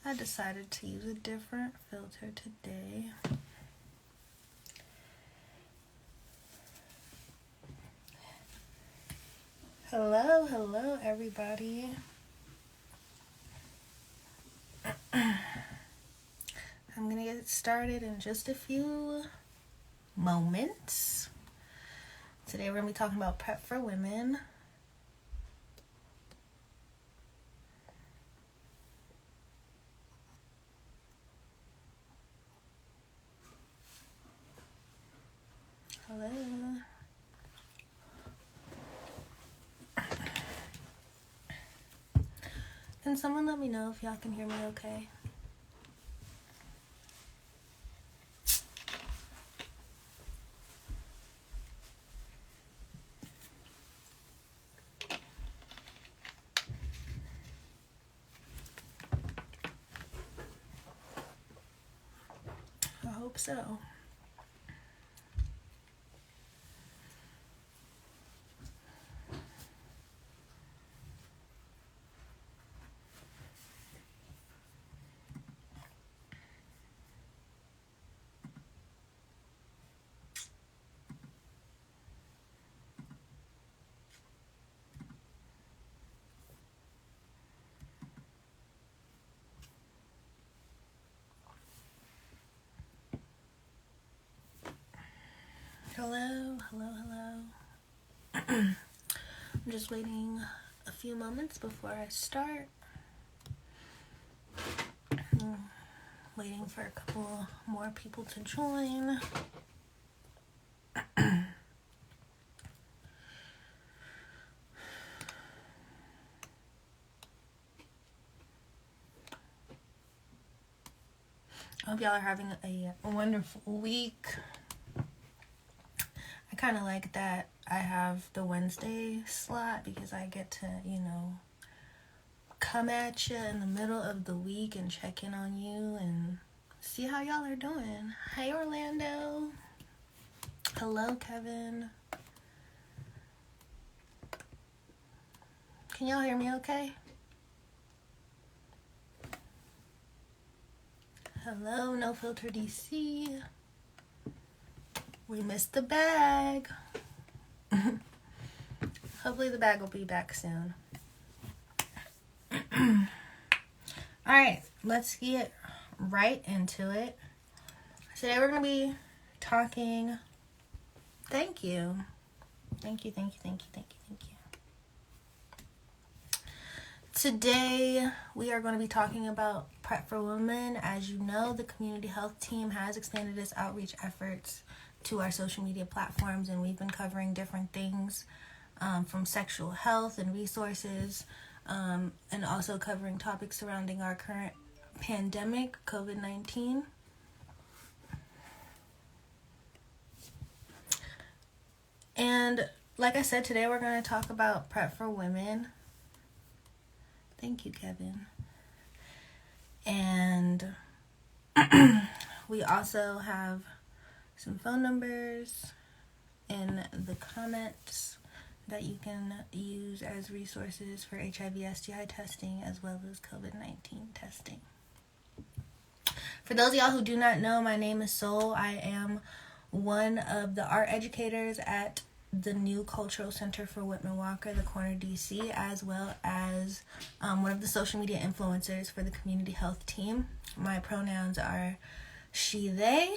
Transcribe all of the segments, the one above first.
I decided to use a different filter today. Hello everybody. I'm gonna get started in just a few moments. Today we're gonna be talking about PrEP for women. Hello. Can someone let me know if y'all can hear me okay? I hope so. Hello. I'm just waiting a few moments before I start. Waiting for a couple more people to join. I hope y'all are having a wonderful week. I kind of like that I have the Wednesday slot because I get to, come at you in the middle of the week and check in on you and see how y'all are doing. Hey, Orlando. Hello, Kevin. Can y'all hear me okay? Hello, No Filter DC. We missed the bag. Hopefully the bag will be back soon. Alright, let's get right into it. Today we're going to be talking... Thank you. Today, we are going to be talking about PrEP for women. As you know, the community health team has expanded its outreach efforts to our social media platforms, and we've been covering different things from sexual health and resources, and also covering topics surrounding our current pandemic, COVID-19. And like I said, today we're going to talk about PrEP for women. Thank you, Kevin. And we also have some phone numbers in the comments that you can use as resources for HIV/STI testing as well as COVID-19 testing. For those of y'all who do not know, my name is Soul. I am one of the art educators at the new Cultural Center for Whitman-Walker, the Corner DC, as well as one of the social media influencers for the community health team. My pronouns are she, they.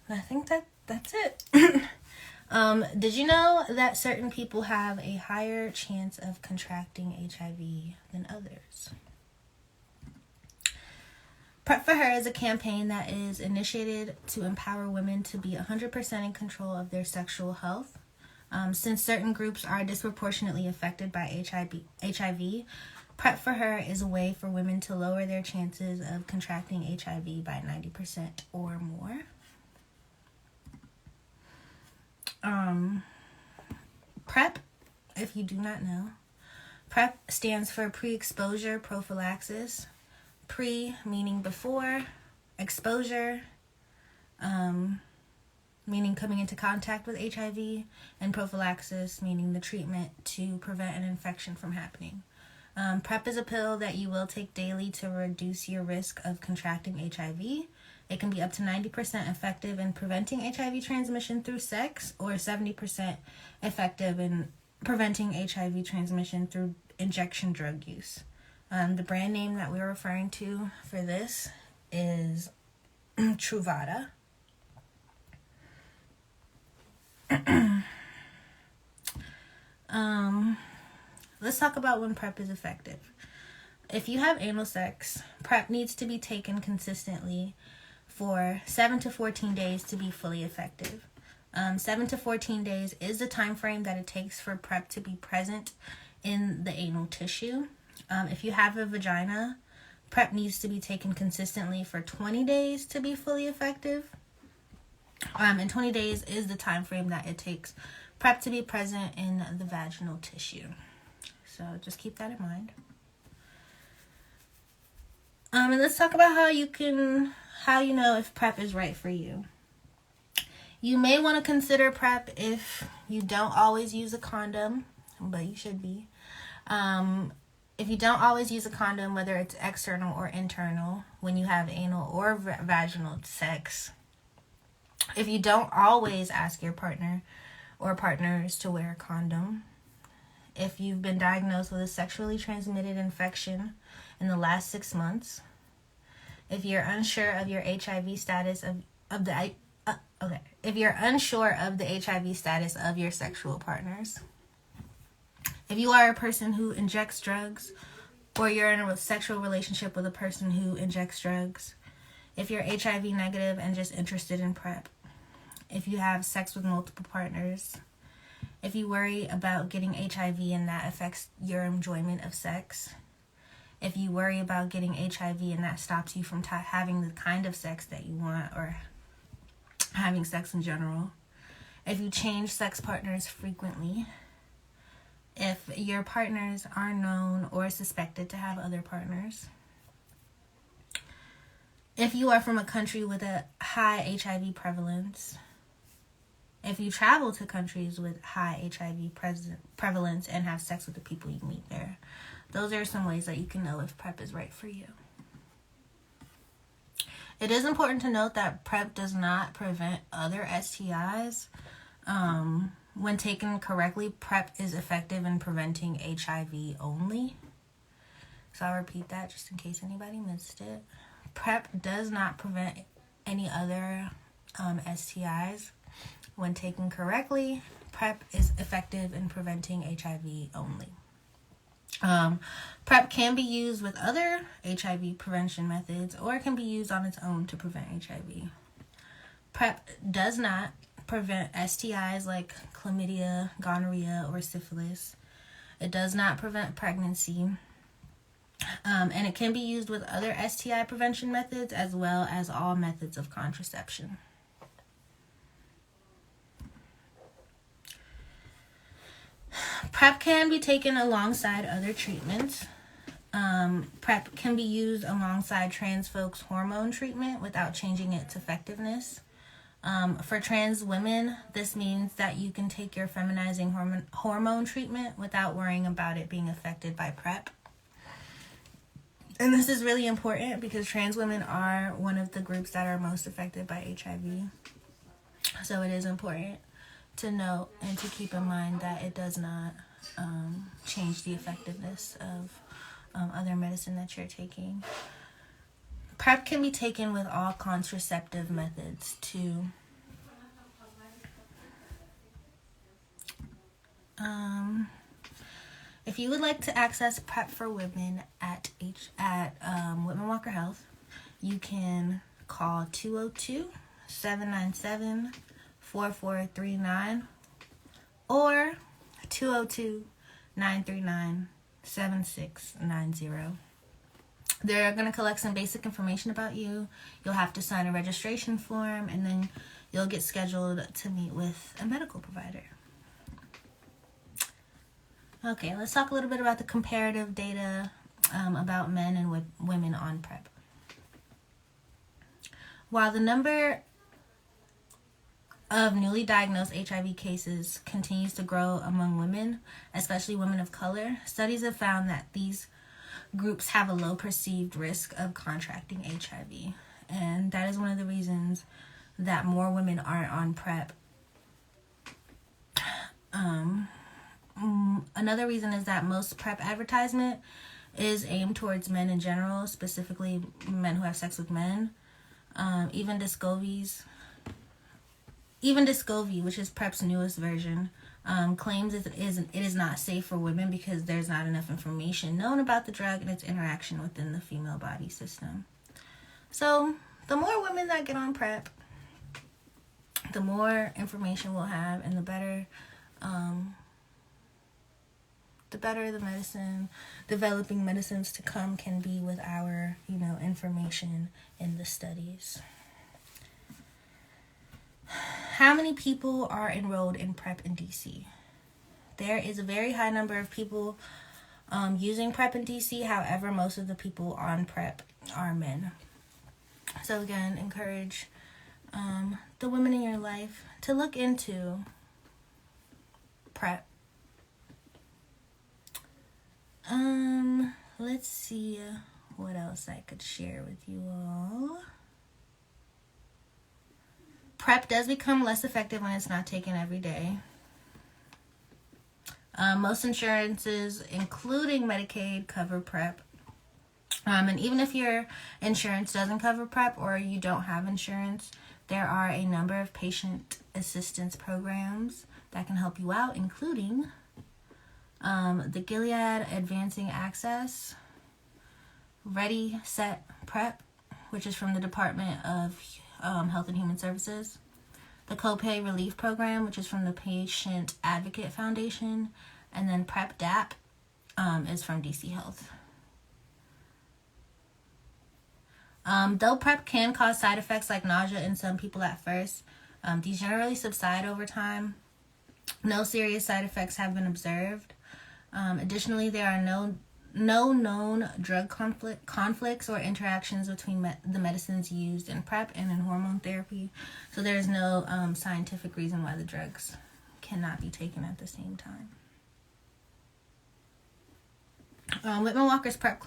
And I think that's it. Did you know that certain people have a higher chance of contracting HIV than others? PrEP for Her is a campaign that is initiated to empower women to be 100% in control of their sexual health. Since certain groups are disproportionately affected by HIV, PrEP for Her is a way for women to lower their chances of contracting HIV by 90% or more. PrEP, if you do not know, PrEP stands for pre-exposure prophylaxis. Pre meaning before, exposure meaning coming into contact with HIV, and prophylaxis meaning the treatment to prevent an infection from happening. PrEP is a pill that you will take daily to reduce your risk of contracting HIV. It can be up to 90% effective in preventing HIV transmission through sex, or 70% effective in preventing HIV transmission through injection drug use. The brand name that we're referring to for this is Truvada. Let's talk about when PrEP is effective. If you have anal sex, PrEP needs to be taken consistently for 7 to 14 days to be fully effective. 7 to 14 days is the time frame that it takes for PrEP to be present in the anal tissue. If you have a vagina, PrEP needs to be taken consistently for 20 days to be fully effective. And 20 days is the time frame that it takes PrEP to be present in the vaginal tissue. So just keep that in mind. And let's talk about how you know if PrEP is right for you. You may want to consider PrEP if you don't always use a condom, but you should be. If you don't always use a condom, whether it's external or internal, when you have anal or vaginal sex. If you don't always ask your partner or partners to wear a condom. If you've been diagnosed with a sexually transmitted infection in the last 6 months. If you're unsure of your HIV status if you're unsure of the HIV status of your sexual partners. If you are a person who injects drugs, or you're in a sexual relationship with a person who injects drugs. If you're HIV negative and just interested in PrEP. If you have sex with multiple partners. If you worry about getting HIV and that affects your enjoyment of sex. If you worry about getting HIV and that stops you from having the kind of sex that you want, or having sex in general. If you change sex partners frequently. If your partners are known or suspected to have other partners. If you are from a country with a high HIV prevalence. If you travel to countries with high HIV prevalence and have sex with the people you meet there. Those are some ways that you can know if PrEP is right for you. It is important to note that PrEP does not prevent other STIs. When taken correctly, PrEP is effective in preventing HIV only. So I'll repeat that just in case anybody missed it. PrEP does not prevent any other STIs. When taken correctly, PrEP is effective in preventing HIV only. PrEP can be used with other HIV prevention methods, or it can be used on its own to prevent HIV. PrEP does not prevent STIs like chlamydia, gonorrhea, or syphilis. It does not prevent pregnancy. And it can be used with other STI prevention methods as well as all methods of contraception. PrEP can be taken alongside other treatments. PrEP can be used alongside trans folks' hormone treatment without changing its effectiveness. For trans women, this means that you can take your feminizing hormone treatment without worrying about it being affected by PrEP. And this is really important because trans women are one of the groups that are most affected by HIV. So it is important to note and to keep in mind that it does not change the effectiveness of other medicine that you're taking. PrEP can be taken with all contraceptive methods too. If you would like to access PrEP for women at Whitman-Walker Health, you can call 202-797-4439 or 202-939-7690. They're going to collect some basic information about you. You'll have to sign a registration form, and then you'll get scheduled to meet with a medical provider. Okay, let's talk a little bit about the comparative data about men and women on PrEP. While the number of newly diagnosed HIV cases continues to grow among women, especially women of color, studies have found that these groups have a low perceived risk of contracting HIV. And that is one of the reasons that more women aren't on PrEP. Another reason is that most PrEP advertisement is aimed towards men in general, specifically men who have sex with men. Even Descovy, which is PrEP's newest version, claims it is not safe for women because there's not enough information known about the drug and its interaction within the female body system. So the more women that get on PrEP, the more information we'll have, and the better the medicine, developing medicines to come can be with our, information in the studies. How many people are enrolled in PrEP in DC? There is a very high number of people using PrEP in DC. However, most of the people on PrEP are men. So again, encourage the women in your life to look into PrEP. Let's see what else I could share with you all. PrEP does become less effective when it's not taken every day. Most insurances, including Medicaid, cover PrEP. And even if your insurance doesn't cover PrEP or you don't have insurance, there are a number of patient assistance programs that can help you out, including the Gilead Advancing Access, Ready, Set, PrEP, which is from the Department of Health and Human Services, the Copay Relief Program, which is from the Patient Advocate Foundation, and then PrEP DAP is from DC Health. Though PrEP can cause side effects like nausea in some people at first, these generally subside over time. No serious side effects have been observed. Additionally, there are no known drug conflicts or interactions between the medicines used in PrEP and in hormone therapy. So there is no scientific reason why the drugs cannot be taken at the same time. Whitman-Walker's PrEP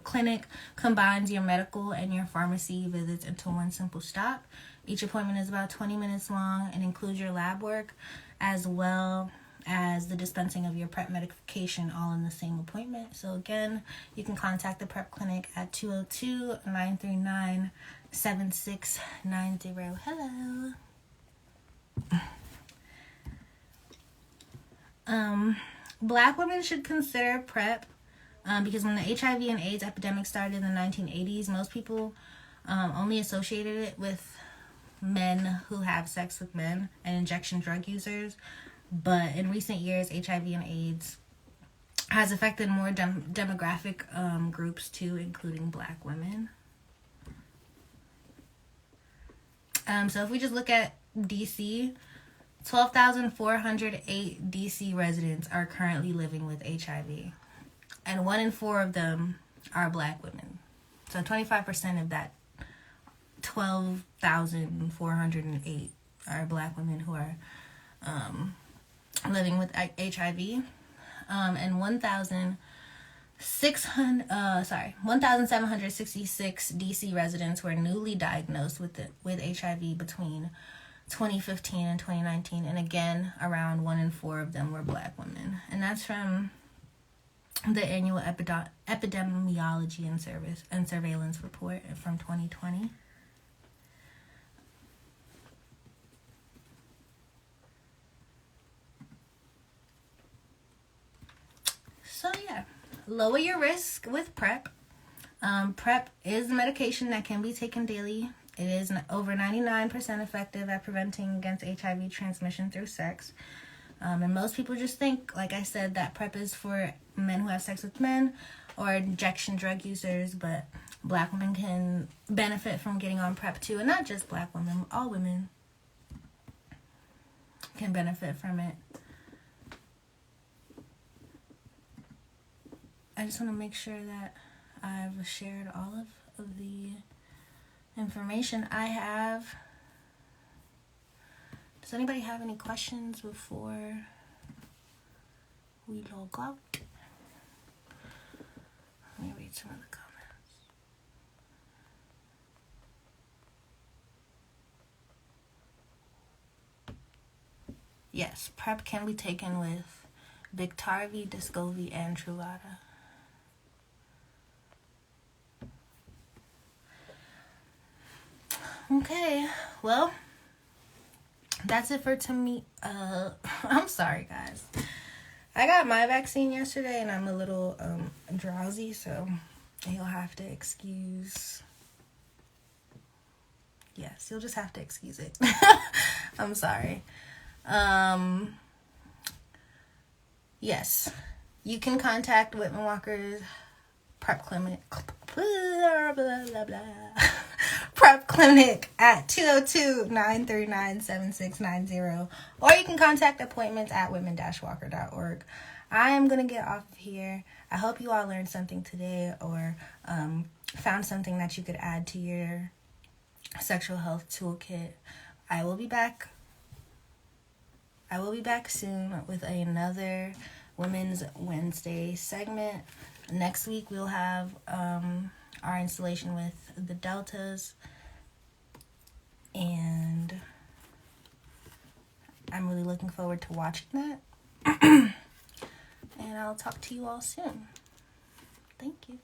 clinic combines your medical and your pharmacy visits into one simple stop. Each appointment is about 20 minutes long and includes your lab work as well as the dispensing of your PrEP medication all in the same appointment. So again, you can contact the PrEP clinic at 202-939-7690. Hello. Black women should consider PrEP because when the HIV and AIDS epidemic started in the 1980s, most people only associated it with men who have sex with men and injection drug users. But in recent years, HIV and AIDS has affected more demographic groups too, including Black women. So if we just look at DC, 12,408 DC residents are currently living with HIV. And 1 in 4 of them are Black women. So 25% of that 12,408 are Black women who are living with HIV, and 1,766 DC residents were newly diagnosed with HIV between 2015 and 2019, and again, around 1 in 4 of them were Black women, and that's from the annual epidemiology and surveillance report from 2020. So yeah, lower your risk with PrEP. PrEP is a medication that can be taken daily. It is over 99% effective at preventing against HIV transmission through sex. And most people just think, like I said, that PrEP is for men who have sex with men or injection drug users, but Black women can benefit from getting on PrEP too. And not just Black women, all women can benefit from it. I just want to make sure that I've shared all of the information I have. Does anybody have any questions before we log out? Let me read some of the comments. Yes, PrEP can be taken with Biktarvy, Descovy, and Truvada. Okay, well, that's it for me. I'm sorry, guys. I got my vaccine yesterday, and I'm a little drowsy, so you'll have to excuse. Yes, you'll just have to excuse it. I'm sorry. Yes, you can contact Whitman-Walker's PrEP clinic. Blah, blah, blah, blah. PrEP clinic at 202-939-7690, or you can contact appointments at whitman-walker.org. I am going to get off of here. I hope you all learned something today, or found something that you could add to your sexual health toolkit. I will be back soon with another Women's Wednesday segment. Next week we'll have our installation with the deltas, and I'm really looking forward to watching that. And I'll talk to you all soon. Thank you.